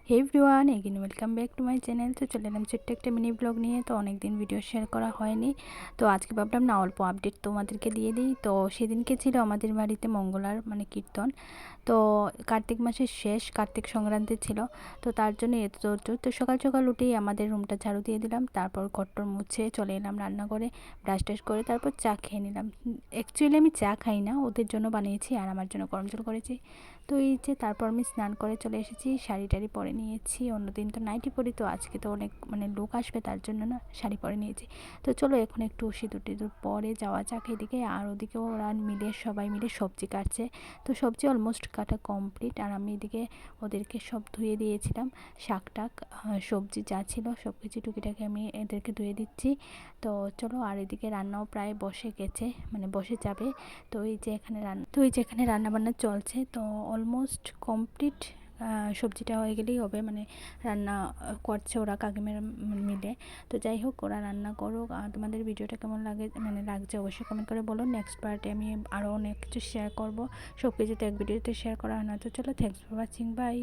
Hey everyone, again welcome back to my channel. তো চলে এলাম ছোট্ট একটা মিনি ব্লগ নিয়ে। তো অনেক দিন ভিডিও শেয়ার করা হয়নি, তো আজকে ভাবলাম না অল্প আপডেট তোমাদেরকে দিয়ে দিই। তো সেদিনকে ছিল আমাদের বাড়িতে মঙ্গলার মানে কীর্তন। তো কার্তিক মাসের শেষ, কার্তিক সংক্রান্তি ছিল। তো তার জন্য এত তোড়জোড়। তো সকাল সকাল উঠেই আমাদের রুমটা ঝাড়ু দিয়ে দিলাম, তারপর ঘরটর মুছে চলে এলাম রান্নাঘরে, ব্রাশ টাশ করে তারপর চা খেয়ে নিলাম। অ্যাকচুয়ালি আমি চা খাই না, ওদের জন্য বানিয়েছি আর আমার জন্য গরম জল করেছি। তো এই যে তারপর আমি স্নান করে চলে এসেছি, শাড়ি টাড়ি পরে নিয়েছি। অন্যদিন তো নাইটি পরি, তো আজকে তো অনেক মানে লোক আসবে, তার জন্য না শাড়ি পরে নিয়েছি। তো চলো এখন একটু সিঁদুর টিঁদুর পরে যাওয়া যাক এদিকে। আর ওদিকে ওরা মিলে সবাই মিলে সবজি কাটছে। তো সবজি অলমোস্ট কাটা কমপ্লিট, আর আমি এদিকে ওদেরকে সব ধুয়ে দিয়েছিলাম। শাক টাক সবজি যা ছিল সব কিছু টুকিটাকি আমি এদেরকে ধুয়ে দিচ্ছি। তো চলো, আর এদিকে রান্নাও প্রায় বসে গেছে, মানে বসে যাবে। তো এই যে এখানে রান্না বান্না চলছে, তো অলমোস্ট কমপ্লিট। সবজিটা হয়ে গেলেই হবে, মানে রান্না করছে ওরা কাকিমারা মিলে। তো যাই হোক, ওরা রান্না করুক। আর তোমাদের ভিডিওটা কেমন লাগছে অবশ্যই কমেন্ট করে বলো। নেক্সট পার্টে আমি আরও অনেক কিছু শেয়ার করব, সব কিছু তো এক ভিডিওতে শেয়ার করা হয় না। তো চলো, থ্যাংকস ফর ওয়াচিং, বাই।